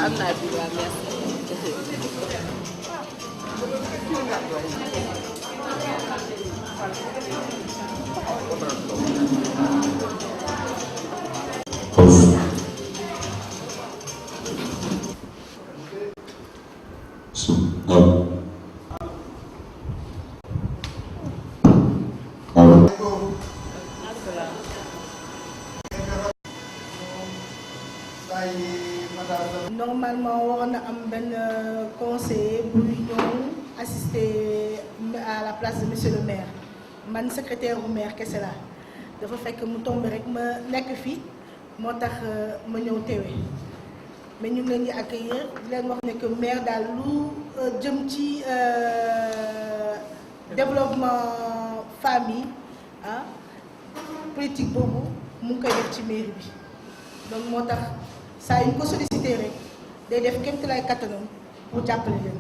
am naa bi waa merci. Normalement waroon na am benn conseiller buy ñëw assister à la place de monsieur le maire man secrétaire bu maire kese la dafa fekk mu tombé rek ma nekk fii moo tax ma ñëw teewe mais ñu ngi leen di accueillir di leen wax ne que maire daal lu jëm ci développement famille politique boobu mu ngi koy def ci mairie bi donc moo tax saa yu ñu ko sollicité rek day def képp lay kattanam pour jàppale leen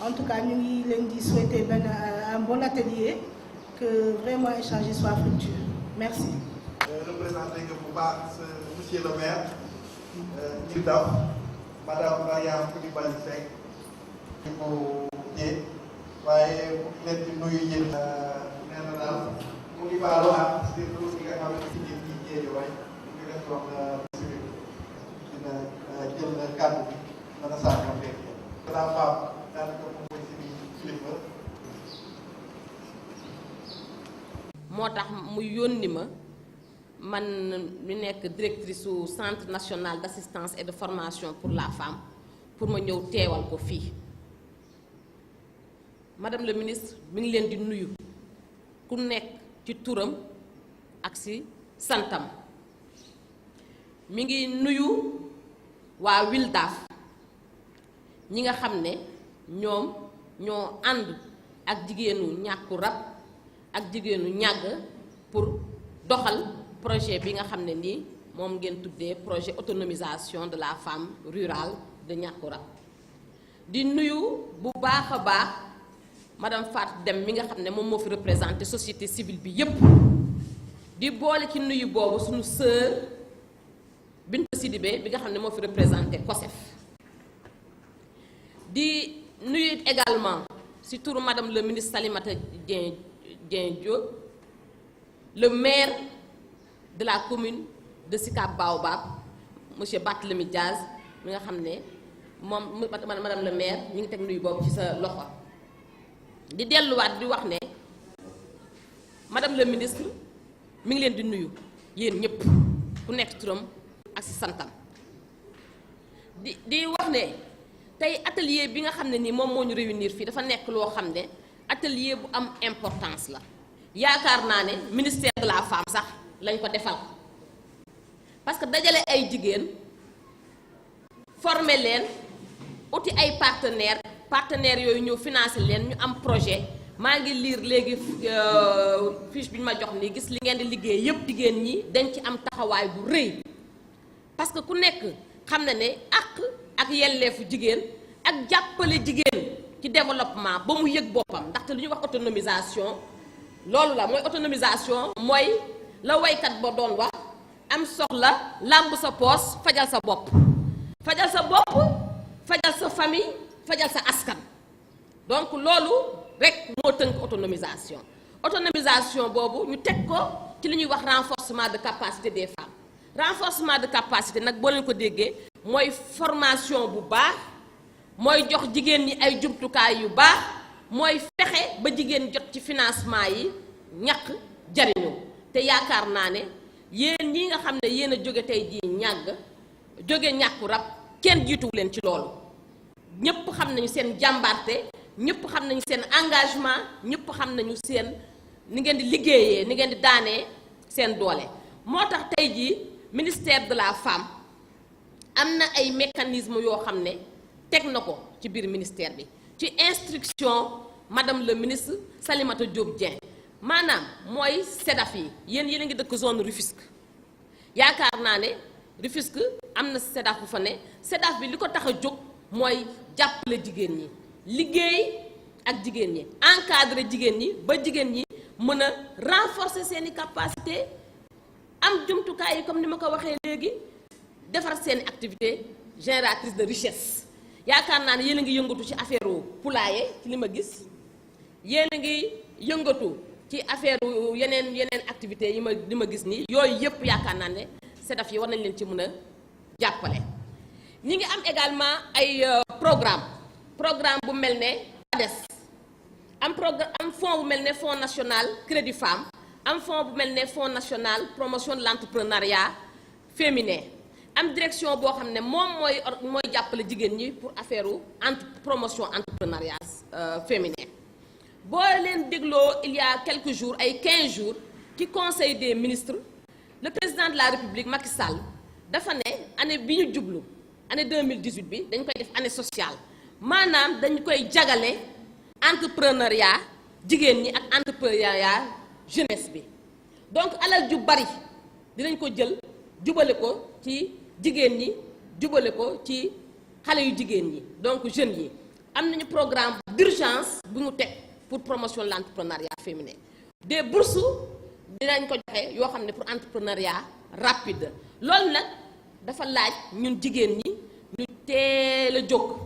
en tout cas ñu ngi leen di souhaiter un bon atelier que vraiment échanger soit fructueux merci. représenté nga bu baax monsieur le maire ñu daw madame Mariam Coulibaly Seck ñu ko jee waaye leen di nuyu yéen nee na daal mu ngi baalu ak surtout ñi nga xam ne si ngeen ñi jéejo waay ñu leen wax dina jël kàddu bi mën a saako fekk la femme daanaka moom mooy si kilifa moo tax mu yónni ma man mi nekk directrice su centre national d'assistance et de formation pour la femme pour ma ñëw teewal ko fii madame le ministre mi ngi leen di nuyu ku nekk ci turam ak ci santam mi ngi nuyu waa Wildaf ñi nga xam ne ñoom ñoo ànd ak jigéenu ñàkku rab ak jigéenu ñàgg pour doxal projet bi nga xam ne nii moom ngeen tuddee projet autonomisation de la femme rurale de ñàkku rab di nuyu bu baax a baax madame Fatou Dem mi nga xam ne moom moo fi représenté société civile bi yépp di boole ci nuyu boobu suñu sœur Binta Sidibé bi nga xam ne moo fi représenté COSEF di nuyu également ci turu madame le ministre Salimata Dieng Diop le maire de la commune de Sicap Baobab monsieur Barthélémy Diaz mi nga xam ne moom madame le maire ñu ngi teg nuyu boobu ci sa loxo di delluwaat di wax ne madame le ministre mi ngi leen di nuyu yéen ñëpp ku nekk turam ak ci santam di wax ne tey atelier bi nga xam ne nii moom moo ñu réunir fii dafa nekk loo xam ne atelier bu am importance la yaakaar naa ne ministère de la femme sax lañ ko defal parce que dajale ay jigéen former leen uti ay partenaires yooyu ñëw financer leen ñu am projet maa ngi lire léegi fiche bi ñu ma jox nii gis li ngeen di liggéey yépp jigéen ñi dañ ci am taxawaay bu rëy parce que ku nekk xam na ne ak yelleefu jigéen ak jàppale jigéen ci développement ba mu yëg boppam ndaxte lu ñuy wax autonomisation loolu la mooy autonomisation mooy la waykat ba doon wax am soxla làmb sa poos fajal sa bopp fajal sa famille fajal sa askan donc loolu rek moo tënk autonomisation boobu ñu teg ko ci li ñuy wax renforcement de capacité des femmes renforcement de capacité nag boo leen ko déggee mooy formation bu baax mooy jox jigéen ñi ay jumtukaay yu baax mooy fexe ba jigéen jot ci financement yi ñàkk jariñu te yaakaar naa ne yéen ñi nga xam ne yéen a jóge tey jii jóge ñàkku rab kenn jiituwu leen ci loolu ñëpp xam nañu seen jàmbarte ñëpp xam nañu seen engagement ñëpp xam nañu seen ni ngeen di liggéeyee ni ngeen di daanee seen doole moo tax tey jii ministère de la femme am na ay mécanismes yoo xam ne teg na ko ci biir ministère bi ci instruction madame le ministre Salimata Diop Dieng maanaam mooy SEDAF yi yéen a ngi dëkk zone Rufisque yaakaar naa ne Rufisque am na SEDAF bu fa ne SEDAF bi li ko tax a jóg mooy jàppale jigéen ñi liggéey ak jigéen ñi encadrer jigéen ñi ba jigéen ñi mën a renforcer seeni capacité am jumtukaay yi comme ni ma ko waxee léegi defar seeni activité génératrice de richesse yaakaar naa ne yéen a ngi yëngatu ci affaire poulailler ci li ma gis yéen a ngi yëngatu ci affaire yeneen activités yi ma gis nii yooyu yëpp yaakaar naa ne SEDAF yi war nañ leen ci mën a jàppale. ñi ngi am également ay programme bu mel ne PADES am fonds bu mel ne fonds national crédit femme am fonds bu mel ne fonds national promotion de l'entrepreneuriat féminin am direction boo xam ne moom mooy jàppale jigéen ñi pour affaire promotion entrepreneuriat féminin. boo leen dégloo il y a quelques jours ay 15 jours ci conseil des ministres le président de la république Macky Sall dafa ne année bi ñu jublu année 2018 bi dañ koy def année sociale maanaam dañ koy jagale entrepreneuriat jigéen ñi ak entrepreneuriat jeunesse bi donc alal ju bari dinañ ko jël jubale ko ci jigéen ñi jubale ko ci xale yu jigéen ñi donc jeunes yi am nañu programme d'urgence bu ñu teg pour promotion de l'entrepreneuriat féminin des bourses dinañ ko joxe yoo xam ne pour entrepreneuriat rapide loolu nag dafa laaj ñun jigéen ñi ñu teel a jóg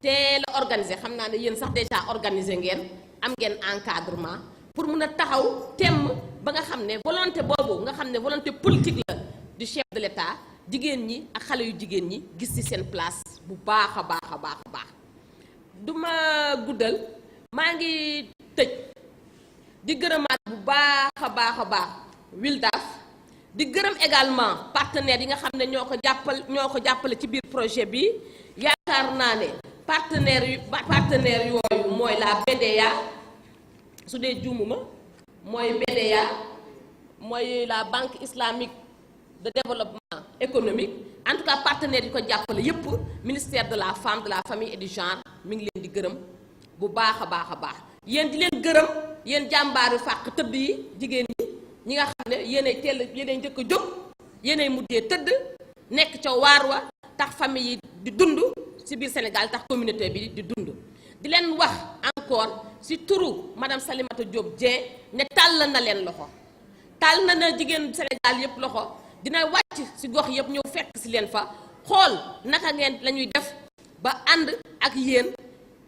teel a organiser xam naa ne yéen sax déjà organiser ngeen am ngeen encadrement pour mun a taxaw temm ba nga xam ne volonté boobu nga xam ne volonté politique la du chef de l'État jigéen ñi ak xale yu jigéen ñi gis ci seen place bu baax a baax a baax a baax du ma guddal maa ngi tëj di gërëmaat bu baax a baax Wildaf di gërëm également partenaires yi nga xam ne ñoo ko jàppale ci biir projet bi yaakaar naa ne partenaires yooyu mooy la BDA su dee juumuma mooy BDA mooy la Banque islamique de développement économique en tout cas partenaires yi ko jàppale yépp ministère de la femme de la famille et du genre mi ngi leen di gërëm bu baax a baax yéen di leen gërëm yéen jàmbaaru fàq tëdd yi jigéen ñi nga xam ne yéenay njëkk a jóg yéenay mujjee tëdd nekk ca waar wa tax famille yi di dund ci biir Sénégal tax communauté bi di dund di leen wax encore ci turu madame Salimata Diop Dieng ne tàll na leen loxo tàll na jigéen Sénégal yépp loxo dina wàcc ci gox yépp ñëw fekk ci leen fa xool naka ngeen la ñuy def ba ànd ak yéen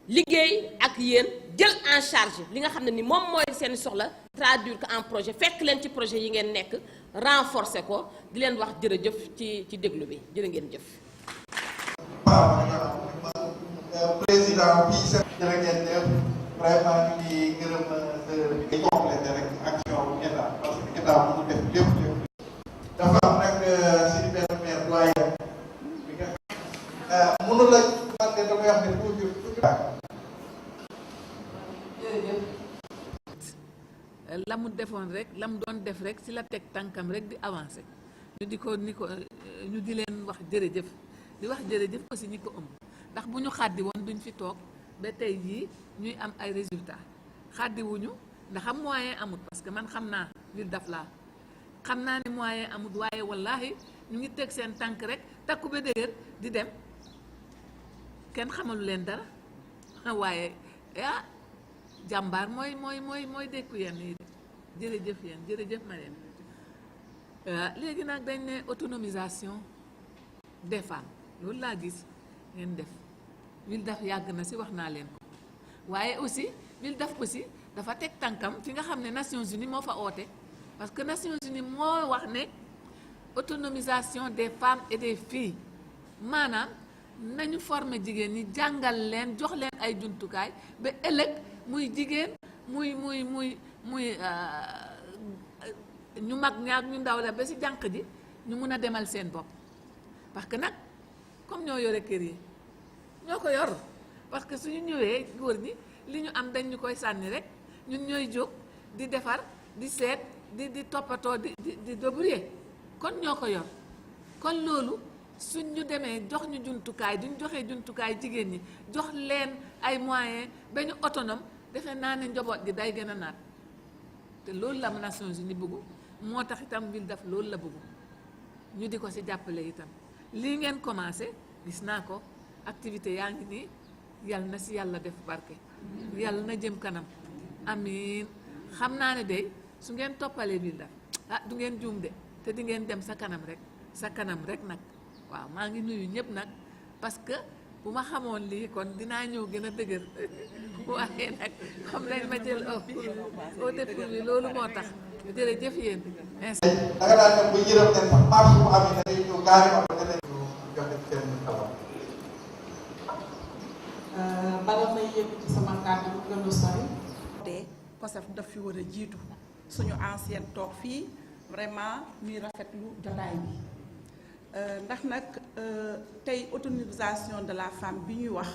liggéey ak yéen jël en charge li nga xam ne ni moom mooy seen soxla traduire ko en projet fekk leen ci projet yi ngeen nekk renforcer ko di leen wax jërëjëf ci déglu bi jërë ngeen jëf. président bi jërë ngeen jëf vraiment ñu ngi gërëm di complété rek action bu état parce que état mënu def lépp dafa am nag suñu benn maire doyen bi nga mënu la man de damay wax ne la mu defoon rek la mu doon def rek ci la teg tànkam rek di avancer ñu di ko ñu di leen wax jërëjëf di wax jërëjëf aussi ñi ko ëmb ndax bu ñu xàddi woon duñ fi toog ba tey jii ñuy am ay résultats xàddi wuñu ndax am moyen amut parce que man xam naa Wildaf laa xam naa ne moyen amut waaye wallahi ñu ngi teg seen tànk rek takku ba dëgër di dem kenn xamalu leen dara waaye jàmbaar mooy dékku yenn yi jërëjëf yéen jërëjëf Marième léegi nag dañ ne autonomisation des femmes loolu laa gis ngeen def Wildaf yàgg na ci wax naa leen ko waaye aussi Wildaf aussi dafa teg tànkam fi nga xam ne Nations Unies moo fa oote parce que Nations Unies moo wax ne autonomisation des femmes et des filles maanaam nañu former jigéen ñi jàngal leen jox leen ay jumtukaay ba ëllëg muy jigéen muy ñu mag ñaar ñu ndaw la ba ci jànq ji ñu mun a demal seen bopp parce que nag comme ñoo yore kër yi ñoo ko yor parce que suñu ñëwee góor ñi li ñu am dañ ñu koy sànni rek ñun ñooy jóg di defar di seet di toppatoo di débrouiller kon ñoo ko yor kon loolu suñ ñu demee jox ñu jumtukaay duñ joxee jumtukaay jigéen ñi jox leen ay moyens ba ñu autonome defe naa ne njaboot gi day gën a naat te loolu la Nations Unies bëggu moo tax itam Wildaf loolu la bëggu ñu di ko ci jàppale itam lii ngeen commencé gis naa ko activité yaa ngi nii yal na ci yàlla def barke yàlla na jëm kanam amiin xam naa ne day su ngeen toppalee Wildaf du ngeen juum de te di ngeen dem sa kanam rek nag waaw maa ngi nuyu ñëpp nag parce que bu ma xamoon lii kon dinaa ñëw gën a dëgër waaye nag xam nañ ma jël au dépôt bi loolu moo tax jërëjëf yéen. merci. da nga daan dem ba yërëm leen sax marche bu am yi dañuy ñëw carrément ba danañ joxe seen xalaat. bala may yëkkati sama kàddu bu gën a sori. te COSEF daf fi war a jiitu suñu ancienne toog fii vraiment ñuy rafetlu jotaay bi ndax nag tey autonomisation de la femme bi ñuy wax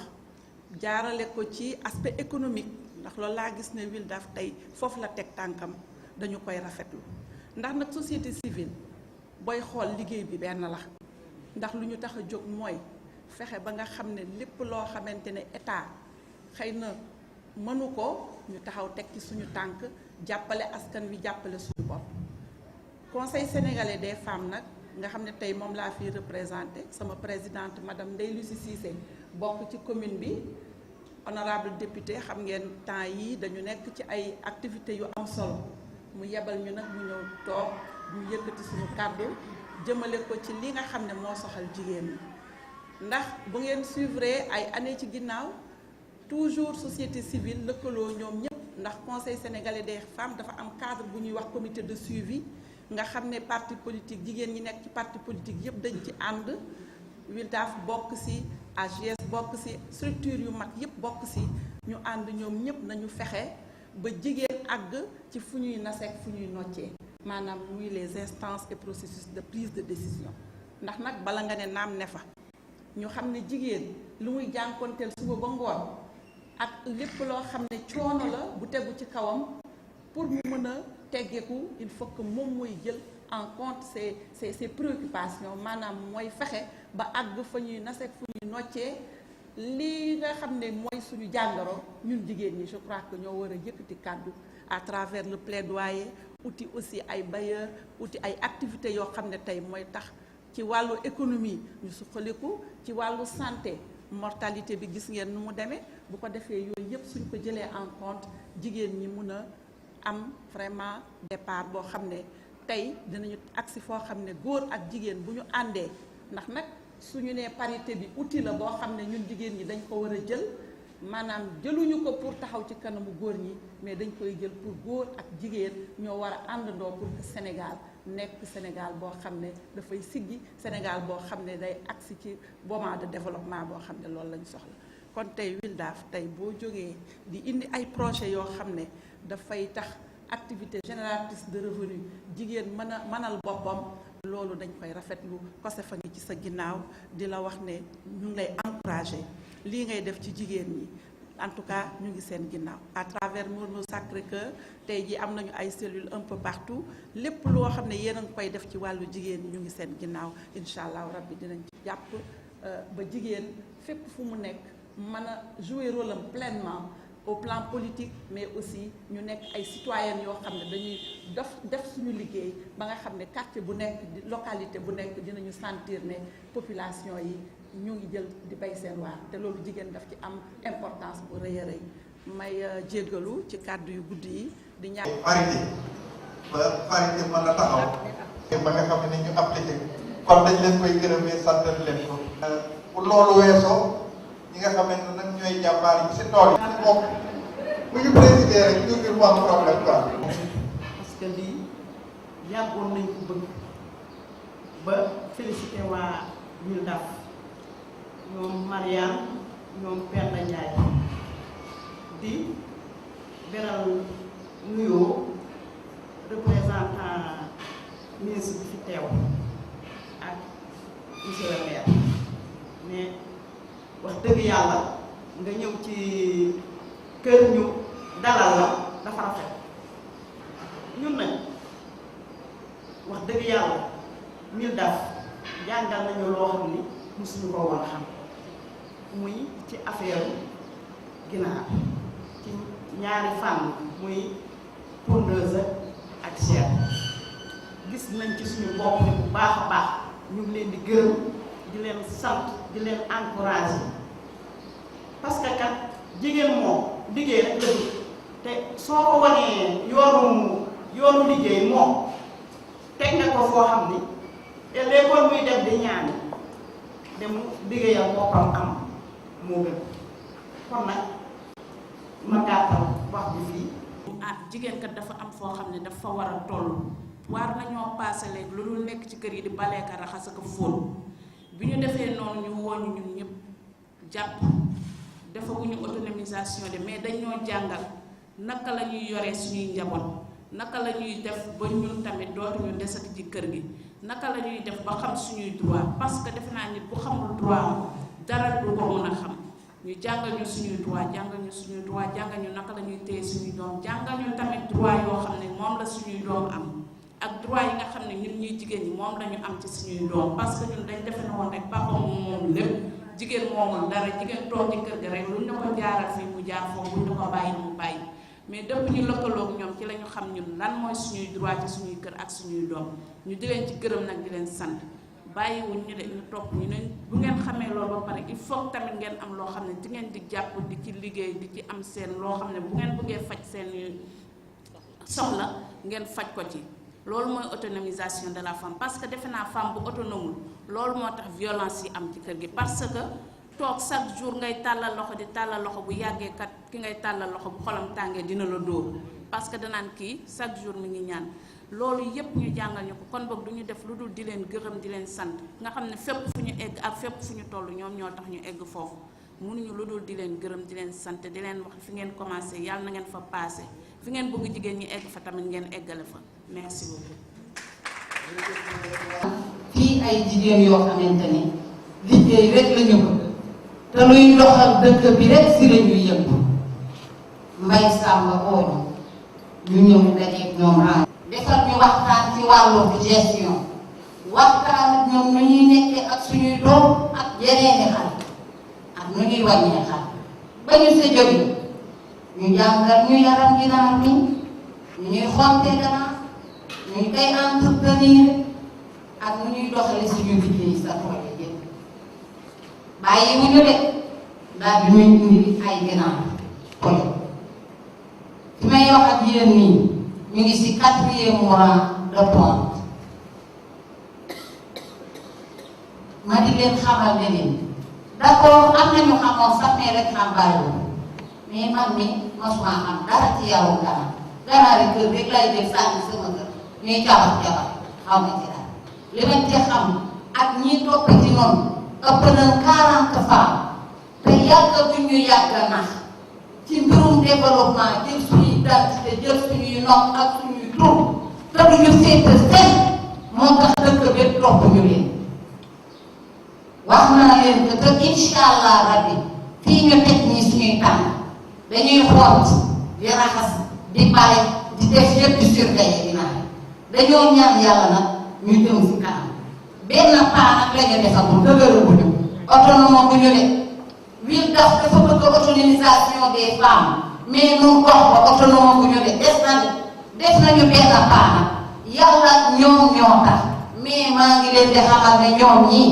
jaarale ko ci aspect économique ndax loolu laa gis ne WILDAF tey foofu la teg tànkam dañu koy rafetlu ndax nag société civile booy xool liggéey bi benn la ndax lu ñu tax a jóg mooy fexe ba nga xam ne lépp loo xamante ne état xëy na mënu ko ñu taxaw teg ci suñu tànk jàppale askan wi jàppale suñu bopp. Conseil sénégalais des femmes nag nga xam ne tey moom laa fi représenté sama présidente madame Ndeye Lucie Cissé bokk ci commune bi honorable député xam ngeen temps yi dañu nekk ci ay activités yu am solo mu yebal ñu nag mu ñëw toog ñu yëkkati suñu kàddu jëmale ko ci li nga xam ne moo soxal jigéen ñi ndax bu ngeen suivre ay années ci ginnaaw toujours société civile lëkkaloo ñoom ñëpp ndax conseil sénégalais des femmes dafa am cadre bu ñuy wax comité de suivi nga xam ne parti politique jigéen ñi nekk ci parti politique yëpp dañ ci ànd WILDAF bokk ci AGS bokk ci structure yu mag yëpp bokk ci ñu ànd ñoom ñëpp nañu fexe ba jigéen àgg ci fu ñuy naseek fu ñuy noccee maanaam muy les instances et processus de prise de décision ndax nag bala nga ne naam ne fa ñu xam ne jigéen lu muy jànkonteel suba ba ngoon ak lépp loo xam ne coono la bu tegu ci kawam pour mu mën a teggeeku il faut que moom mooy jël en compte ses préoccupations maanaam mooy fexe ba àgg fa ñuy naseek fu ñuy noccee lii nga xam ne mooy suñu jàngoro ñun jigéen ñi je crois que ñoo war a yëkkati kàddu à travers le plaidoyer uti aussi ay bailleurs uti ay activités yoo xam ne tey mooy tax ci wàllu économie ñu suqaliku ci wàllu santé mortalité bi gis ngeen nu mu demee bu ko defee yooyu yëpp suñ ko jëlee en compte jigéen ñi mun a am vraiment départ boo xam ne tey dinañu agsi foo xam ne góor ak jigéen bu ñu àndee ndax nag suñu nee parité bi outil la boo xam ne ñun jigéen ñi dañ ko war a jël maanaam jëluñu ko pour taxaw ci kanamu góor ñi mais dañ koy jël pour góor ak jigéen ñoo war a àndandoo pour que Sénégal nekk Sénégal boo xam ne dafay siggi Sénégal boo xam ne day agsi ci moment de développement boo xam ne loolu lañ soxla kon tey WILDAF tey boo jógee di indi ay projets yoo xam ne dafay tax activité génératrice de revenu jigéen mënal boppam loolu dañ koy rafetlu COSEF a ngi ci sa ginnaaw di la wax ne ñu ngi lay encourager lii ngay def ci jigéen ñi en tout cas ñu ngi seen ginnaaw à travers Mermoz Sacré-Cœur tey ji am nañu ay cellules un peu partout lépp loo xam ne yéen a ngi koy def ci wàllu jigéen ñi ñu ngi seen ginnaaw incha allah rabbi dinañ ci jàpp ba jigéen fépp fu mu nekk mën a jouer rôle am pleinement au plan politique mais aussi ñu nekk ay citoyennes yoo xam ne dañuy def suñu liggéey ba nga xam ne quartier bu nekk localité bu nekk dinañu sentir ne population yi ñu ngi jël di bay seen waar te loolu jigéen daf ci am importance bu rëy a rëy may jéggalu ci kàddu yu guddi yi di ñaan parité ba parité mën a taxaw ba nga xam ne ñu appliqué kon dañ leen koy gërëmee santal leen ko bu loolu weesoo ñi nga xam ne nag ñooy jàmbaar yi si tool yi moom bu ñu présider rek ñu ngi am problème quoi. parce que lii yàggoon nañ ko bëgg ba félicité waa WILDAF ñoom Mariane ñoom Penda Ndiaye di beral nuyoo représentant ministre bi fi teew ak monsieur le maire mais wax dëgg yàlla nga ñëw ci kër ñu dalal la dafa rafet ñun nag wax dëgg yàlla WILDAF jàngal nañu loo xam ni mosuñu ko war a xam muy ci affaire ginaar ci ñaari fànn muy pondeuse ak chair gis nañ ci suñu bopp bu baax a baax ñu ngi leen di gërëm di leen sant di leen encourager parce que kat jigéen moom liggéey rek la te soo ko wanee yoonu liggéey moom teg nga ko foo xam ni te l'école muy def di ñaan demu liggéeyal boppam am moo gën kon nag ma gàttal wax bi fii. jigéen kat dafa am foo xam ne dafa war a toll war nañoo paase léegi lu dul nekk ci kër yi di baleeka raxas ak fóot bi ñu defee noonu ñu wooñu ñun ñëpp jàpp defaguñu autonomisation de mais dañoo jàngal naka la ñuy yoree suñuy njaboot naka la ñuy def ba ñun tamit dootuñu desati ci kër gi naka la ñuy def ba xam suñuy droit parce que defe naa nit bu xamul droit dara du ko mën a xam ñu jàngal ñu suñuy droit jàngal ñu suñuy droit jàngal ñu naka la ñuy téye suñuy doom jàngal ñu tamit droit yoo xam ne moom la suñuy doom am ak droit yi nga xam ne ñun ñuy jigéen ñi moom la ñu am ci suñuy doom parce que ñun dañ defe ne woon rek papa moom lépp jigéen moomul dara jigéen toog ci kër ga rek lu ñu ko jaaral fii mu jaar foofu bu ñu ko bàyyi mu bàyyi mais dëpp ñu lëkkaloog ñoom ci la ñu xam ñun lan mooy suñuy droit ci suñuy kër ak suñuy doom ñu di leen ci gërëm nag di leen sant bàyyiwuñ ñu de ñu topp ñu ne bu ngeen xamee loolu ba pare il faut tamit ngeen am loo xam ne di ngeen di jàpp di ci liggéey di ci am seen loo xam ne bu ngeen bëggee faj seen soxla ngeen faj ko ci loolu mooy autonomisation de la femme parce que defe naa femme bu autonome loolu moo tax violence yi am ci kër gi parce que toog chaque jour ngay tàllal loxo di tàllal loxo bu yàggee kat ki ngay tàllal loxo bu xolam tàngee dina la dóor parce que danaan kii chaque jour mi ngi ñaan loolu yépp ñu jàngal ñu ko kon boog du ñu def lu dul di leen gërëm di leen sant nga xam ne fépp fu ñu egg ak fépp fu ñu toll ñoom ñoo tax ñu egg foofu mënuñu lu dul di leen gërëm di leen sant di leen wax fi ngeen commencé yàlla na ngeen fa passé fi ngeen bëgg jigéen ñi egg fa tamit ngeen eggale fa merci beaucoup. fii ay jigéen yoo xamante ni liggéey rek la ñu bëgg te luy doxal dëkk bi rek si la ñuy yëngu Mbay Sàmba ooñu ñu ñëw dajeeg ñoom defal ñu waxtaan ci wàllu gestion waxtaan ak ñoom nu ñuy nekkee ak suñuy doom ak yeneeni xale ak nu ñuy wàññee xale ba ñu sa jóge ñu jàngal ñu yaram ginaar mi ñu ñuy xonte ganaar ñu koy entretenir ak nu ñuy doxale suñu liggéey sa tool yi yëpp bàyyi wu ñu de daal di ñuy indi ay ginaar tool fi may wax ak yéen nii ñu ngi ci 4e mois de ponte ma di leen xamal ne leen d'accord am nañu xamoon sax ne rek xam bàyyiwul mais man mi mosuma am dara ci yaru ganaar yi kër rek lay def sànni sama kër ñuy jabar xaw ma ci dara li ma ci xam ak ñi topp ci noonu ëpp nañ 40 femmes te yàgg bu ñu yàgg nax ci mbirum développement jël suñuy identité jël suñuy nopp ak suñuy tur te duñu seet seen moo tax dëkk bépp topp ñu leen wax naa leen que te incha allah rabbi fii ñu teg ñii suñuy tànn dañuy xoot di raxas di bale di def yëpp di surveiller dina dañoo ñaan yàlla nag ñu jëm si kanam benn paa nag la ñu defagul dëgëraguñu autonome bu ñu de wil daf dafa bëgg autonomisation des femmes mais nun gox ba autonome bu ñu de des nañu benn paa nag yàlla ñoom ñoo tax mais maa ngi leen di xamal ne ñoom ñii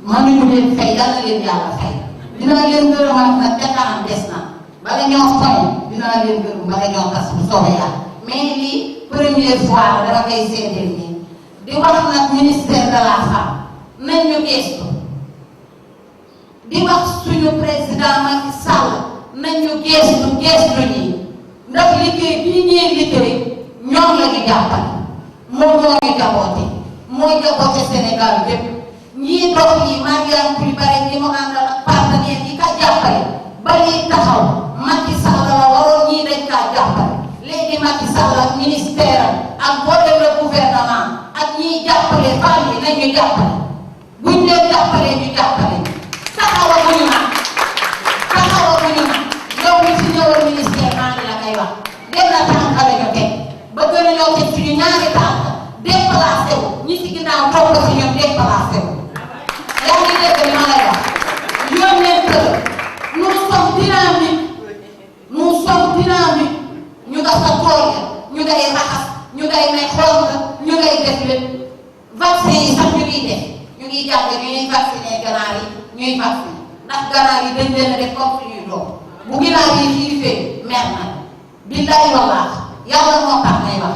mënuñu leen fay yàlla leen yàlla fay dinaa leen gërëmaat nag ca kanam des na bala ñoo soñ dinaa leen gërëm bala ñoo tas bu soobee yàlla mais lii première fois la dama koy seedeel nii di wax nag ministère de la femme nañ ñu gestu di wax suñu président Macky Sall nañ ñu gestu ñi ndax liggéey bii ñuy liggéey ñoom la ñu jàppale moom moo ñu jaboote moo jaboote Sénégal bépp ñii dox yi Mariam Coulibaly ñi mu àndal ak partenaire yi ka jàppale ba lii taxaw Macky Sall la waroon ñii dañ kaa jàppale léegi Macky Sall ak ministère ak mboolem le gouvernement ak ñiy jàppale femmes yi nañu jàppale buñ leen jàppalee ñu jàppale taxawaguñu nag yow mi fi ñëwal ministère maa ngi la koy wax benn tànk la ñu teg ba gën a ñëw teg suñu ñaari tànk déplacé wu ñi ci ginnaaw topp si ñoom déplacé wu yaa ngi dégg li ma lay wax yónnee nous sommes dynamiques ñu nga sa tool ñu ngay raxas ñu ngay may xool ñu ngay def lépp vaccin yi sax ñu ngi def ñu ngi jàng ñu ñuy vacciner ganaar yi ñuy vacciner ndax ganaar yi dañ leen a def comme suñuy doom bu ginaar yi xiifee mer na billahi wallah yàlla moo tax may wax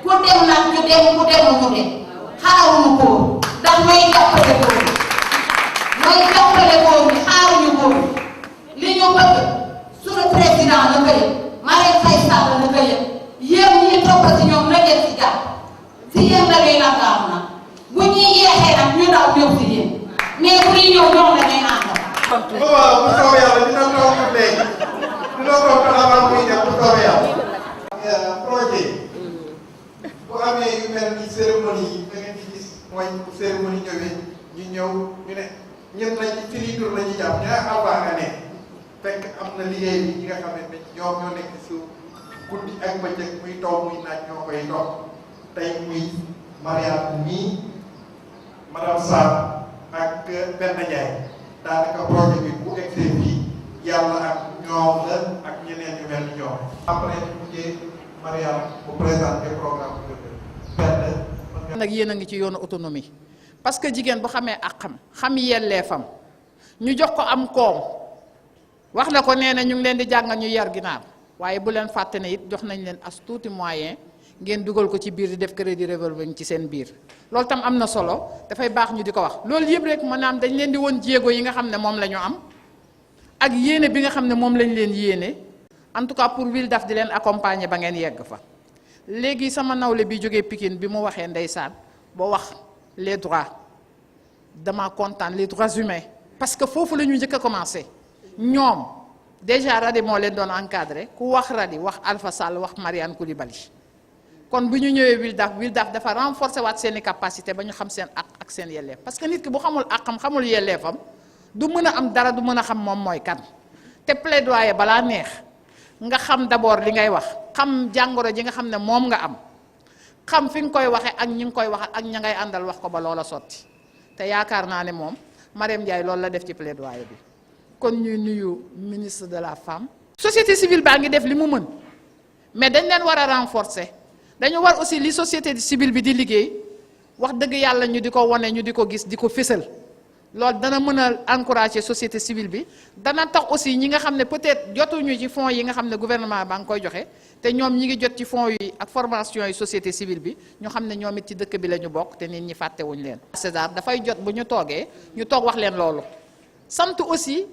ku dem nag ñu dem ku demul ñu dem xaaruñu ko ndax ñooy jàppale ko mooy dañoo bëgg suñu président la koy Marème Faye Sall la koy yéen ñi topp si ñoom na ngeen si jàpp si yéen la ñuy nangaaw nag bu ñuy yeexee nag ñu daw ñëw si yéen mais bu ñuy ñëw ñoom la ñuy àndal. waaw bu soobee yàlla dina toog léegi dina toog avant muy def bu soobee yàlla. projet bu amee yu mel ni cérémonie yi da ngeen di gis mooy bu cérémonie ñëwee ñu ñëw ñu ne ñun lañu ci lii tur la ñuy jàpp ñu ne Alpha nga ne fekk am na liggéey bi ñi nga xamante ne ñoom ñoo nekk suuf guddi ak bëccëg muy taw muy naaj ñoo koy dox tey muy Mariane mii madame Sarr ak Penda Ndiaye daanaka projet bi bu egsee fii yàlla ak ñoom la ak ñeneen ñu mel ni ñoom. après ñu mujjee Mariane bu présenter programme bi Penda. nag yéen a ngi ci yoonu autonomie parce que jigéen bu xamee àqam xam yelleefam ñu jox ko am koom wax na ko nee na ñu ngi leen di jàngal ñu yar ginaar waaye bu leen fàtte ne it jox nañ leen as tuuti moyen ngeen dugal ko ci biir di def crédit revolving ci seen biir loolu tam am na solo dafay baax ñu di ko wax loolu yëpp rek maanaam dañ leen di woon jéego yi nga xam ne moom la ñu am ak yéene bi nga xam ne moom lañ leen yéene en tout cas pour Wildaf di leen accompagner ba ngeen yegg fa. léegi sama nawle bi jógee Pikine bi mu waxee ndeysaan boo wax les droits dama kontaan les droits humains parce que foofu la ñu njëkk a commencé ñoom déjà Radi moo leen doon encadré ku wax Radi wax Alpha Sall wax Mariane Coulibaly kon bu ñu ñëwee Wildaf dafa renforcer waat seen i capacité ba ñu xam seen àq ak seen yelleef parce que nit ki bu xamul àqam xamul yelleefam du mën a am dara du mën a xam moom mooy kan te plaidoyer balaa neex nga xam d'abord li ngay wax xam jàngoro ji nga xam ne moom nga am xam fi nga koy waxee ak ñi nga koy wax ak ña ngay àndal wax ko ba loola sotti te yaakaar naa ne moom Marème Ndiaye loolu la def ci plaidoyer bi kon ñuy nuyu ministre de la femme. société civile baa ngi def li mu mën mais dañ leen war a renforcer dañu war aussi li société civile bi di liggéey wax dëgg yàlla ñu di ko wane ñu di ko gis di ko fésal loolu dana mën a encourager société civile bi dana tax aussi ñi nga xam ne peut-être jotuñu ci fonds yi nga xam ne gouvernement baa ngi koy joxe te ñoom ñi ngi jot ci fonds yi ak formation yi société civile bi ñu xam ne ñoom it ci dëkk bi la ñu bokk te nit ñi fàttewuñu leen. César dafay jot bu ñu toogee ñu toog wax leen loolu sant aussi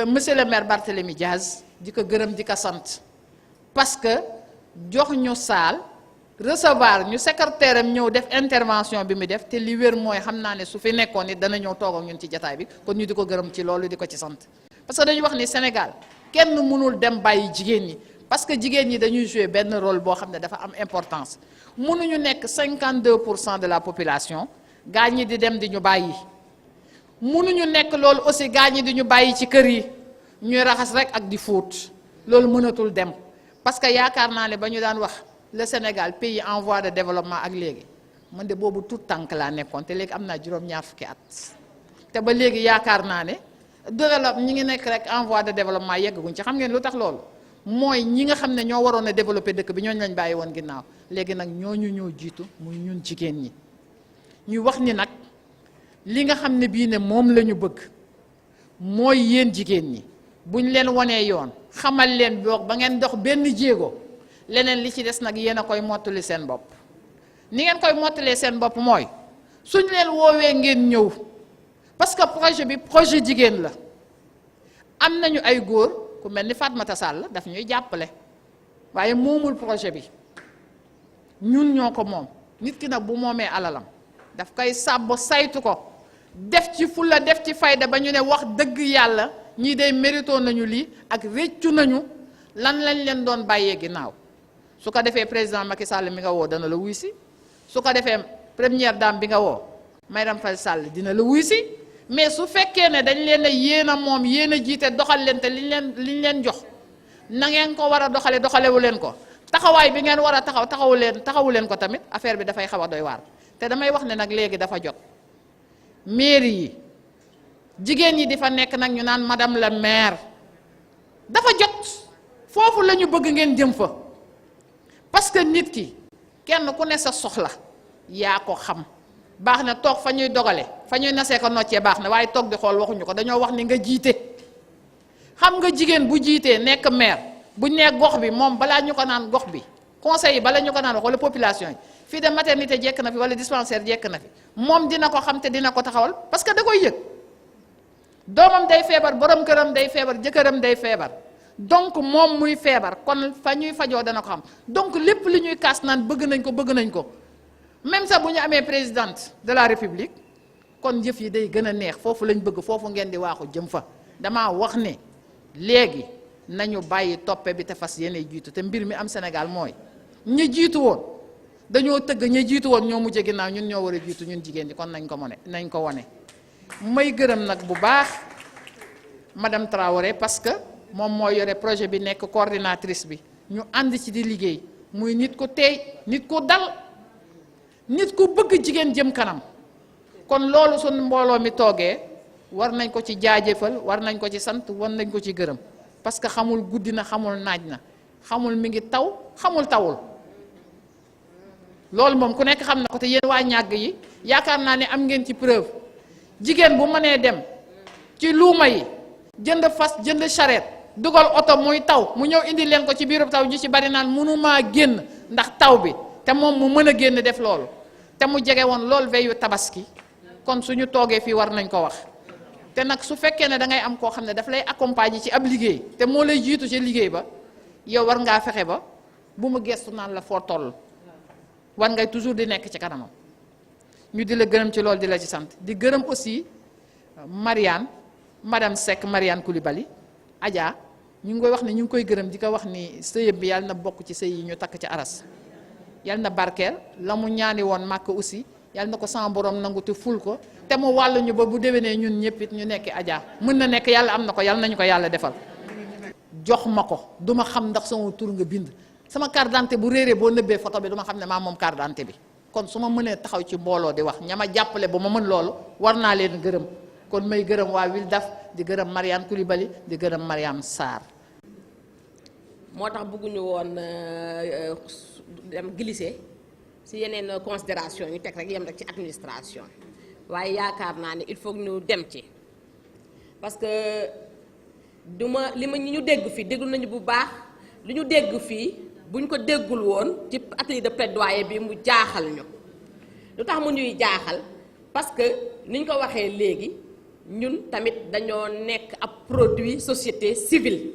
monsieur le maire Barthélémy Diaz di ko gërëm di ko sant parce que jox ñu saal recevoir ñu secrétaire am ñëw def intervention bi mu def te li wér mooy xam naa ne su fi nekkoon it dana ñëw toog ak ñun ci jataay bi kon ñu di ko gërëm ci loolu di ko ci sant parce que dañu wax ni Sénégal kenn mënul dem bàyyi jigéen ñi parce que jigéen ñi dañuy jouer benn rôle boo xam ne dafa am importance mënuñu nekk 52% de la population gaa ñi di dem di ñu bàyyi mënuñu nekk loolu aussi gaa ñi di ñu bàyyi ci kër yi ñuy raxas rek ak di fóot loolu mënatul dem parce que yaakaar naa ne ba ñu daan wax le Sénégal pays en voie de développement ak léegi man de boobu tout tànk laa nekkoon te léegi am naa juróom-ñaar fukki at te ba léegi yaakaar naa ne développe ñi ngi nekk rek en voie de développement yeggaguñ ci xam ngeen lu tax loolu mooy ñi nga xam ne ñoo waroon a développer dëkk bi ñooñu lañ bàyyi woon ginnaaw léegi nag ñooñu ñoo jiitu muy ñun jigéen ñi ñu wax ni nag li nga xam ne bii ne moom la ñu bëgg mooy yéen jigéen ñi buñ leen wanee yoon xamal leen boog ba ngeen dox benn jéego leneen li ci des nag yéen a koy mottali seen bopp ni ngeen koy mottalee seen bopp mooy suñ leen woowee ngeen ñëw parce que projet bi projet jigéen la am nañu ay góor ku mel ni Fatmata Sall daf ñuy jàppale waaye moomul projet bi ñun ñoo ko moom nit ki nag bu moomee alalam daf koy sàbb saytu ko def ci fulla def ci fayda ba ñu ne wax dëgg yàlla ñii day mérito nañu lii ak réccu nañu lan lañ leen doon bàyyee ginnaaw su ko defee président Macky Sall mi nga woo dana la wuy si su ko defee première dame bi nga woo Marième Faye Sall dina la wuy si mais su fekkee ne dañ leen a yéen a moom yéen a jiite doxal leen te liñ leen jox na ngeen ko war a doxale doxalewu leen ko taxawaay bi ngeen war a taxawu leen ko tamit affaire bi dafay xaw a doy waar te damay wax ne nag léegi dafa jot mairie yi jigéen ñi di fa nekk nag ñu naan madame la maire dafa jot foofu la ñu bëgg ngeen jëm fa parce que nit ki kenn ku ne sa soxla yaa ko xam baax na toog fa ñuy dogale fa ñuy nasee ko noccee baax na waaye toog di xool waxuñu ko dañoo wax ni nga jiite xam nga jigéen bu jiitee nekk maire buñ nee gox bi moom balaa ñu ko naan gox bi conseil yi bala ñu ko naan wax wala population yi fii de maternité jekk na fi wala dispensaire jekk na fi moom dina ko xam te dina ko taxawal parce que da koy yëg doomam day feebar borom këram day feebar jëkkëram day feebar donc moom muy feebar kon fa ñuy fajoo dana ko xam donc lépp li ñuy kaas naan bëgg nañ ko même sax bu ñu amee présidente de la république kon jëf yi day gën a neex foofu lañ bëgg foofu ngeen di waaxu jëm fa damaa wax ne léegi nañu bàyyi toppe bi te fas yéene jiitu te mbir mi am Sénégal mooy ñi jiitu woon dañoo tëgg ñi jiitu woon ñoo mujj ginnaaw ñun ñoo war a jiitu ñun jigéen ñi kon nañ ko wone may gërëm nag bu baax madame Traoré parce que moom moo yore projet bi nekk coordinatrice bi ñu ànd ci di liggéey muy nit ku teey nit ku dal nit ku bëgg jigéen jëm kanam kon loolu suñ mbooloo mi toogee war nañ ko ci jaajëfal war nañ ko ci sant war nañ ko ci gërëm parce que xamul guddi na xamul naaj na xamul mi ngi taw xamul tawul loolu moom ku nekk xam na ko te yéen waa ñàgg yi yaakaar naa ne am ngeen ci preuve jigéen bu mënee dem ci luuma yi jënd fas jënd charrette dugal oto muy taw mu ñëw indi leen ko ci biiru taw ñu ci bari naan mënumaa génn ndax taw bi te moom mu mën a génn def loolu te mu jege woon loolu veyu tabaski kon suñu toogee fii war nañ ko wax te nag su fekkee ne da ngay am koo xam ne daf lay accompagner ci ab liggéey te moo lay jiitu ci liggéey ba yow war ngaa fexe ba bu mu gestu naan la foo toll war ngay toujours di nekk ci kanamam ñu di la gërëm ci loolu di la ci sant di gërëm aussi Mariane madame Seck Mariane Coulibaly Adja ñu ngi koy wax ne ñu ngi koy gërëm di ko wax ni sëyëb bi yàlla na bokk ci sëy yi ñu takk ci aras yàlla na barkeel la mu ñaani woon màkk aussi yàlla na ko sama borom nangu te ful ko te mu wàllu ñu ba bu déwénee ñun ñëpp it ñu nekk Adja mën na nekk yàlla am na ko yàlla nañu ko yàlla defal jox ma ko du ma xam ndax sama tur nga bind sama carte d'identité bu réeree boo nëbbee photo bi du ma xam ne maa moom carte d'identité bi kon su ma mënee taxaw ci mbooloo di wax ña ma jàppale ba ma mën loolu war naa leen gërëm kon may gërëm waa Wildaf di gërëm Mariane Coulibaly di gërëm Mariam Sarr. moo tax bëgguñu woon dem glisser ci yeneen considération ñu teg rek yem rek ci administration waaye yaakaar naa ne il faut ñu dem ci parce que li ma ñu dégg fii déglu nañu bu baax li ñu dégg fii buñ ko déggul woon ci atelier de plaidoyer bi mu jaaxal ñu lu tax mu ñuy jaaxal parce que ni ñu ko waxee léegi ñun tamit dañoo nekk ab produit société civile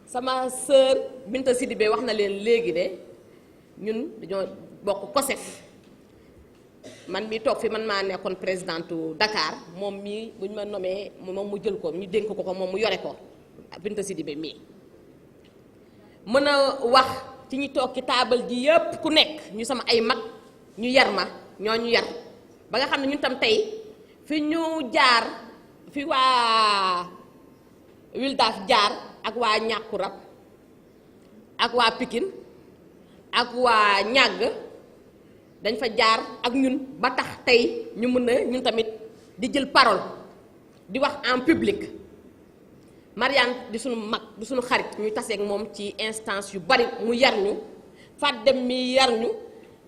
sama sœur Binta Sidibé wax na leen léegi de ñun dañoo bokk COSEF man mii toog fi man maa nekkoon présidente Dakar moom mii bu ñu ma nommé moom mu jël ko ñu dénk ko moom mu yore ko Binta Sidibé mii mën a wax ci ñi toog ci taabal ji yëpp ku nekk ñu sama ay mag ñu yar ma ñoo ñu yar ba nga xam ne ñun tam tey fi ñu jaar fi waa Wildaf jaar ak waa ñàkku rab ak waa Pikine ak waa ñàgg dañ fa jaar ak ñun ba tax tey ñu mën a ñun tamit di jël parole di wax en public Mariane di suñu mag di suñu xarit ñuy taseeg moom ci instance yu bari mu yar ñu Fat Dem mi yar ñu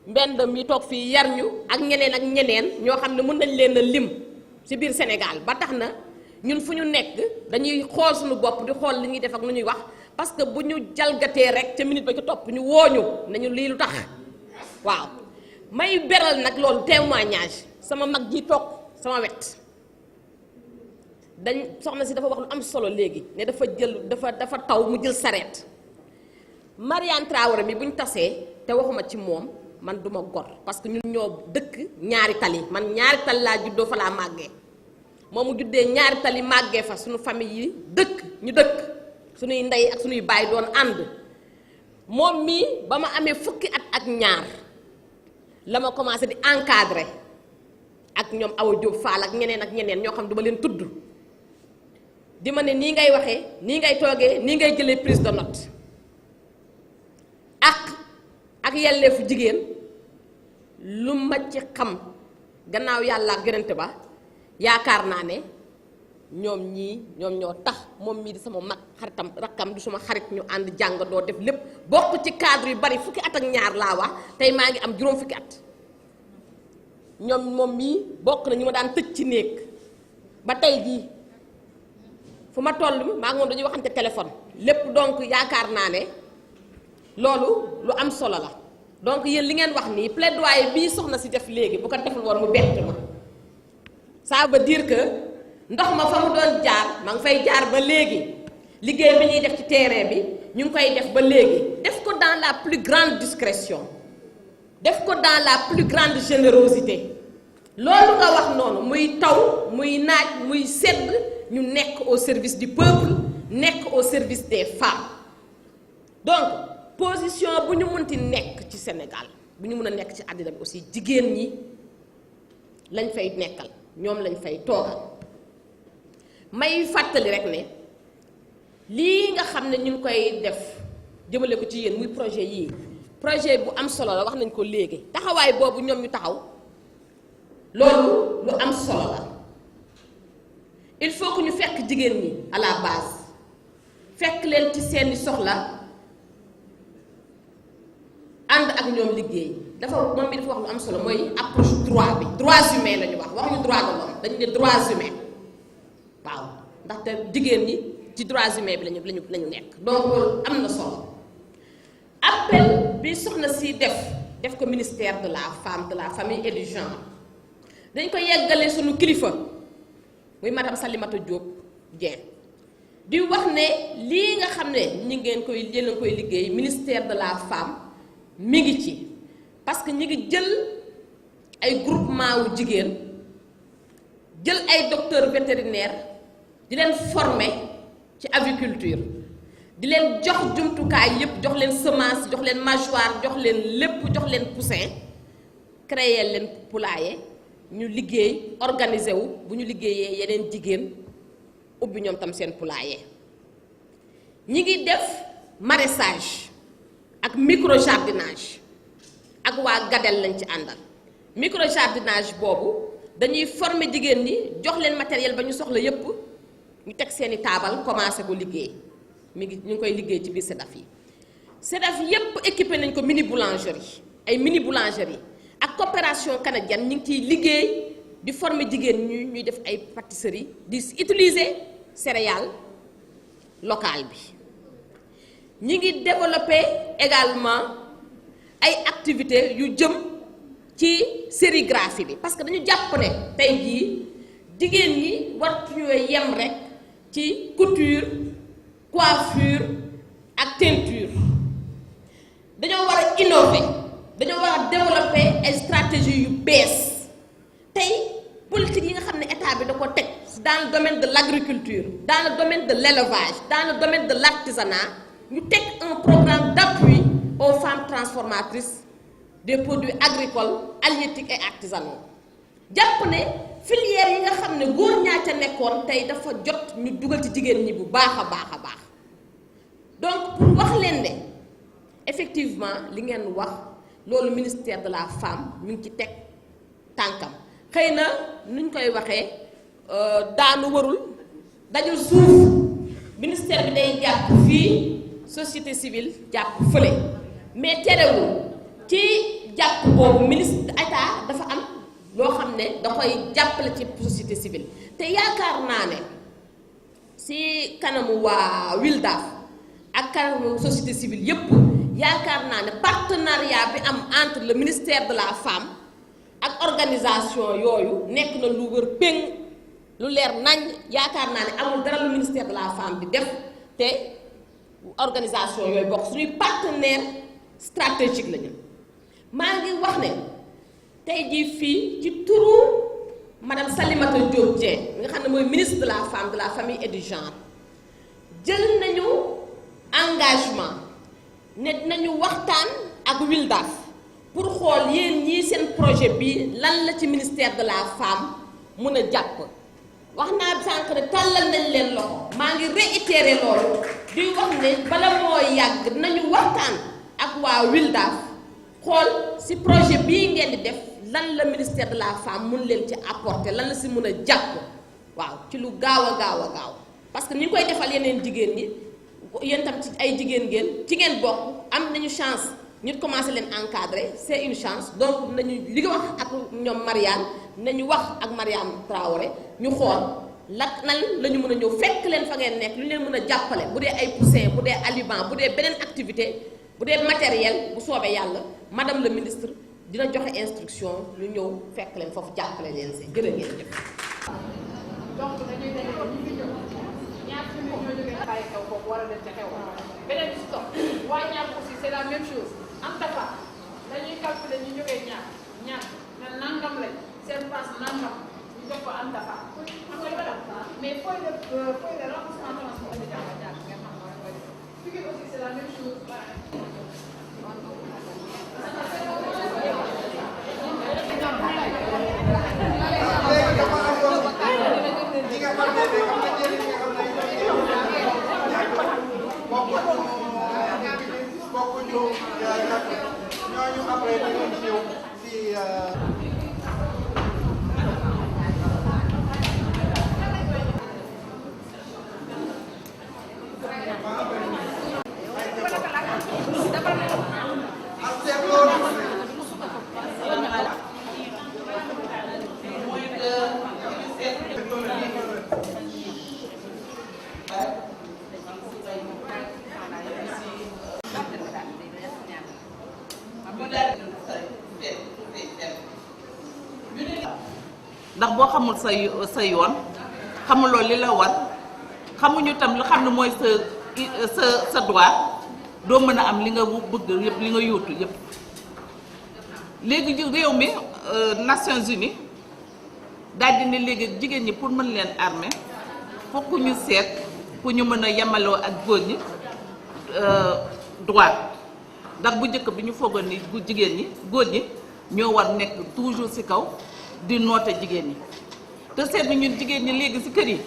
Mbend mi toog fii yar ñu ak ñeneen ñoo xam ne mën nañ leen a lim ci biir Sénégal ba tax na ñun fu ñu nekk dañuy xool suñu bopp di xool li ñuy def ak lu ñuy wax parce que bu ñu jalgatee rek ca minute ba ci topp ñu wooñu nañu lii lu tax waaw may beral nag loolu témoignage sama mag ji toog sama wet dañ soxna si dafa wax lu am solo léegi ne dafa taw mu jël sareet Mariane Traoré mi bu ñu tasee te waxuma ci moom man duma gor parce que ñun ñoo dëkk ñaari tali man ñaari tali laa juddoo fa laa màggee moom mu juddee ñaari tali màggee fa suñu famille yi ñu dëkk suñuy ndey ak suñuy baay doon ànd moom mii ba ma amee fukki at ak ñaar la ma commencé di encadrer ak ñoom Awa Diop Fall ak ñeneen ñoo xam du ma leen tudd di ma ne nii ngay waxee nii ngay toogee nii ngay jëlee prise de note ak yelleefu jigéen lu ma ci xam gannaaw yàlla ak yonent ba yaakaar naa ne ñoom ñoo tax moom mii di sama mag xaritam rakkam di suma xarit ñu ànd jàng doo def lépp bokk ci cadre yu bari fukki at ak ñaar laa wax tey maa ngi am juróom fukki at moom mii bokk na ñu ma daan tëj ci néeg ba tey jii fu ma toll maa ngi moom dañuy waxante téléphone lépp donc yaakaar naa ne loolu lu am solo la donc yéen li ngeen wax nii plaidoyer bii soxna si def léegi bu ko deful woon mu bett ma ça veut dire que ndox ma fa mu doon jaar ma ngi fay jaar ba léegi liggéey bi ñuy def ci terrain bi ñu ngi koy def ba léegi def ko dans la plus grande discrétion def ko dans la plus grande générosité loolu nga wax noonu muy taw muy naaj muy sedd ñu nekk au service du peuple nekk au service des femmes donc position bu ñu mënti nekk ci Sénégal bu ñu mën a nekk ci àddina bi aussi jigéen ñi lañ fay nekkal ñoom lañ fay toogal may fàttali rek ne lii nga xam ne ñu ngi koy def jëmale ko ci yéen muy projet yii projet bu am solo la wax nañ ko léegi taxawaay boobu ñoom ñu taxaw loolu lu am solo la il faut que ñu fekk jigéen ñi à la base fekk leen ci seeni soxla ànd ak ñoom liggéey dafa moom bi dafa wax lu am solo mooy approche droit bi droits humains la ñu wax waxuñu droit de l'homme dañu ne droits humains waaw ndaxte jigéen ñi ci droits humains bi lañu nekk donc loolu am na solo appel bi soxna si def ko ministère de la femme de la famille et du genre dañ ko yeggale suñu kilifa muy madame Salimata Diop Dieng di wax ne lii nga xam ne ñi ngeen koy liggéey ministère de la femme mi ngi ci parce que ñi ngi jël ay groupement wu jigéen jël ay docteurs vétérinaires di leen former ci aviculture di leen jox jumtukaay yépp jox leen semence jox leen mâchoire jox leen lépp jox leen poussin créer leen poulailler ñu liggéey organiser wu bu ñu liggéeyee yeneen jigéen ubbi ñoom tam seen poulailler ñi ngi def maraîchage ak microjardinage ak waa Gadel lañ ci àndal microjardinage boobu dañuy former jigéen ñi jox leen matériel ba ñu soxla yépp ñu teg seeni taabal commencé ko liggéey ñu ngi koy liggéey ci biir SEDAF yi SEDAF yépp équipé nañ ko mini boulangerie ay mini boulangerie ak coopération canadienne ñu ngi ciy liggéey di former jigéen ñuy def ay pâtisserie di utiliser céréales locales bi ñi ngi développer également ay activités yu jëm ci sérigraphie bi parce que dañu jàpp ne tey jii jigéen ñi wartuñoo yem rek ci couture coiffure ak teinture dañoo war a innover dañoo war a développer ay stratégies yu bees tey politique yi nga xam ne état bi da ko teg dans le domaine de l'agriculture dans le domaine de l'élevage dans le domaine de l'artisanat ñu teg un programme d'appui aux femmes transformatrices des produits agricoles halieutiques et artisanaux jàpp ne filière yi nga xam ne góor ñaa ca nekkoon tey dafa jot ñu dugal ci jigéen ñi bu baax a baax a baax donc pour wax leen ne effectivement li ngeen wax loolu ministère de la femme mi ngi ci teg tànkam xëy na nuñ koy waxee daanu warul dajul suuf ministère bi day jàpp fii société civile jàpp fële mais terewul ci jàpp boobu ministre état dafa am loo xam ne da koy jàppale ci société civile te yaakaar naa ne si kanamu waa WILDAF ak kanamu société civile yépp yaakaar naa ne partenariat bi am entre le ministère de la femme ak organisation yooyu nekk na lu wër péng lu leer nañ yaakaar naa ne amul dara lu ministère de la femme di def te organisation yooyu bokk suñuy partenaire stratégique lañu maa ngi wax ne tey jii fii ci turu madame Salimata Diop Dieng nga xam ne mooy ministre de la femme de la famille et du genre jël nañu engagement ne nañu waxtaan ak WILDAF pour xool yéen ñii seen projet bi lan la ci ministère de la femme mun a jàpp wax naa sànq ne tàllal nañ leen loxo maa ngi réitérer loolu di wax ne bala moo yàgg nañu waxtaan ak waa WILDAF xool si projet bii ngeen di def lan la ministère de la femme mun leen ci apporter lan la si mun a jàpp waaw ci lu gaaw a gaaw parce que ni ñu koy defal yeneen jigéen ñi yéen tam ci ay jigéen ngeen ci ngeen bokk am nañu chance ñu commencé leen encadrer c'est une chance donc nañu li nga wax ak ñoom Marianne nañu wax ak Marianne Traoré ñu xool lan la ñu mën a ñëw fekk leen fa ngeen nekk lu ñu leen mën a jàppale bu dee ay poussin bu dee aliment bu dee beneen activité bu dee matériel bu soobee yàlla madame le ministre dina joxe instruction ñu ñëw fekk leen foofu jàppale leen si jërë ngeen jëf donc dañuy daje ñu ngi ñëw ñaar fi ñoo jógee bàyyi xew foofu war a dem ca xew beneen bi si topp waa ñaar aussi c'est la même chose am dafa dañuy calculer ñu jógee ñaar na nangam lañ seen passe nangam ñu jox ko am dafa xam nga la mais feuille de renforcement transport di jàpp jaar ngeen xam nga koy def fii aussi c'est la même chose ñooñu après dañoo ñëw ci ndax boo xamul sa yoon xamuloo li la war xamuñu tam lu xam ne mooy sa droit doo mën a am li nga bëgg yëpp li nga yóotu yëpp léegi réew mi Nations Unies daal di ne léegi jigéen ñi pour mën leen armer fokk ñu seet ku ñu mën a yemaloo ak góor ñi droit ndax bu njëkk bi ñu foogoon ni bu jigéen ñi góor ñi ñoo war nekk toujours ci kaw di noote jigéen ñi te seetlu ñun jigéen ñi léegi ci kër yi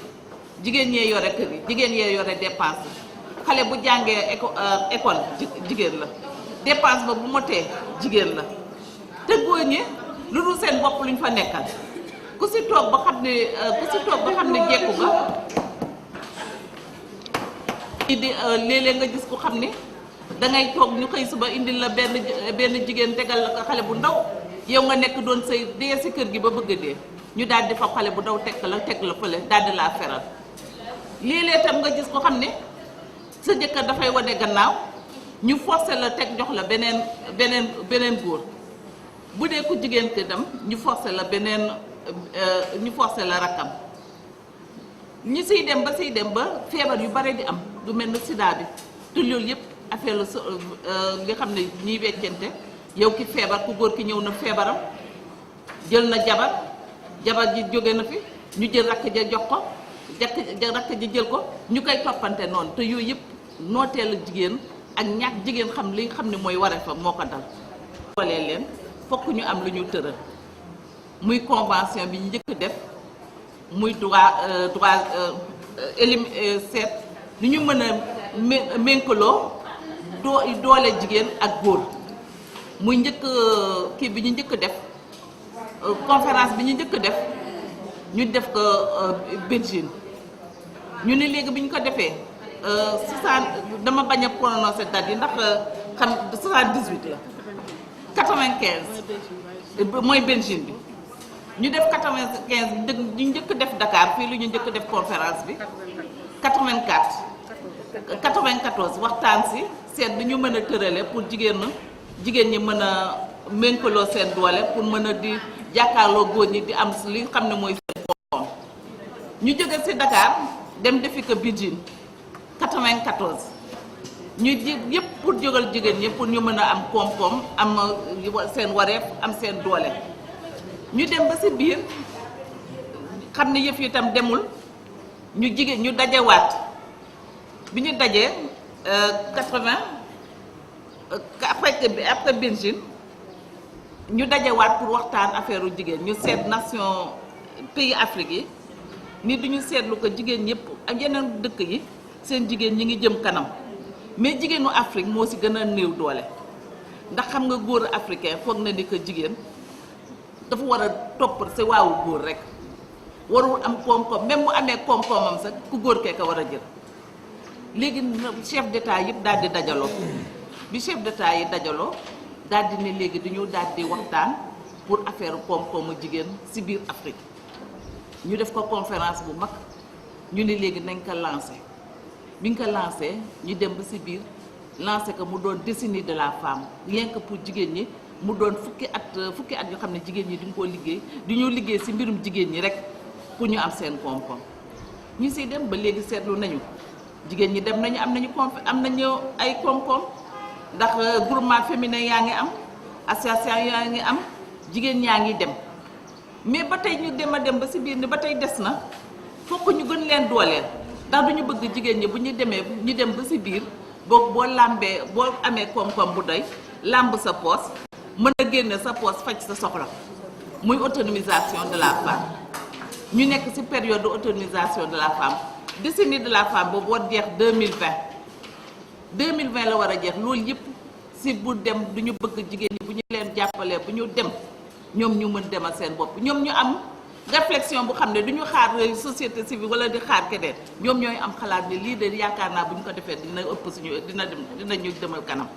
jigéen ñee yore kër yi jigéen yee yore dépense xale bu jàngee école jigéen la dépense ba bu motee jigéen la te góor ñi lu dul seen bopp luñ fa nekkal ku ci toog ba xam ne jekku nga di léeg-léeg nga gis ku xam ni dangay toog ñu xëy suba indil la benn jigéen tegal la ko xale bu ndaw yow nga nekk doon say dee ci kër gi ba bëgg a dee ñu daal di fa xale bu ndaw teg la fële daal di laa feral léeg-léeg tam nga gis ko xam ne sa jëkkër dafay wane gannaaw ñu forcé la teg jox la beneen góor bu dee ku jigéen ki dem ñu forcé la rakkam ñi siy dem ba feebar yu bare di am du mel ni sida bi te loolu yëpp affaire la nga xam ne ñiy weccante yow ki feebar ku góor ki ñëw na feebaram jël na jabar ji jóge na fi ñu jël rakk ja jox ko rakk ji jël ko ñu koy toppante noonu te yooyu yëpp nooteel jigéen ak ñàkk jigéen xam li xam ne mooy wareefam moo ko dal boolee leen fokk ñu am lu ñu tëral muy convention bi ñu njëkk def muy droit seet lu ñu mën a ménkaloo doole jigéen ak góor muy njëkk kii bi ñu njëkk def conférence bi ñu njëkk def ñu def ko Belgique ñu ne léegi bi ñu ko defee 60 dama bañ a prononcer date yi ndax xam 78 la 95 mooy Belgique bi ñu def 95 ñu njëkk def Dakar fii lu ñu njëkk def conférence bi 94 waxtaan si seet bi ñu mën a tërale pour jigéen ñi mën a ménkaloo seen doole pour mën a di jàkkaarloo góor ñi di am li xam ne mooy seen koom ñu jóge ci Dakar dem defi ko Beijing 94 ñu yëpp pour jógal jigéen ñi pour ñu mën a am koom-koom am seen wareef am seen doole ñu dem ba ci biir xam ne yëf yi itam demul ñu dajewaat bi ñu dajee 80 après Beijing ñu dajewaat pour waxtaan affaire u jigéen ñu seet nation pays Afrique yi ni duñu seetlu ko jigéen ñëpp ak yeneen dëkk yi seen jigéen ñi ngi jëm kanam mais jigéenu Afrique moo ci gën a néew doole ndax xam nga góor africain foog na ni ko jigéen dafa war a topp ci waawu góor rek warul am koom-koom même mu amee koom-koomam sax ku góor kee ko war a jël léegi chef d'état yëpp daal di dajaloo bi chef d'état yi dajaloo daal di ne léegi dañu daal di waxtaan pour affaire koom-koomu jigéen ci biir Afrique ñu def ko conférence bu mag ñu ne léegi nañ ko lancé bi ñu ko lancé ñu dem ba ci biir lancé ko mu doon décennie de la femme rien que pour jigéen ñi mu doon fukki at yoo xam ne jigéen ñi duñ ko liggéey du ñu liggéey ci mbirum jigéen ñi rek pour ñu am seen koom-koom ñu siy dem ba léegi seetlu nañu jigéen ñi dem nañu am nañu ay koom-koom ndax groupement féminin yaa ngi am association yaa ngi am jigéen ñaa ngi dem mais ba tey ñu dem a dem ba si biir ni ba tey des na fokk ñu gën leen dooleel ndax duñu bëgg jigéen ñi bu ñu demee ñu dem ba si biir boo làmbee boo amee koom-koom bu doy làmb sa poos mën a génne sa poos faj sa soxla muy autonomisation de la femme ñu nekk ci période de autonomisation de la femme décennie de la femme boobu war jeex 2020 la war a jeex loolu yëpp ci bu dem du ñu bëgg jigéen ñi bu ñu leen jàppalee bu ñu dem ñoom ñu mën demal seen bopp ñoom ñu am réflexion bu xam ne du ñu xaar société civile wala di xaar keneen ñoom ñooy am xalaat ni lii de yaakaar naa bu ñu ko defee dina ëpp suñu dina ñu demal kanam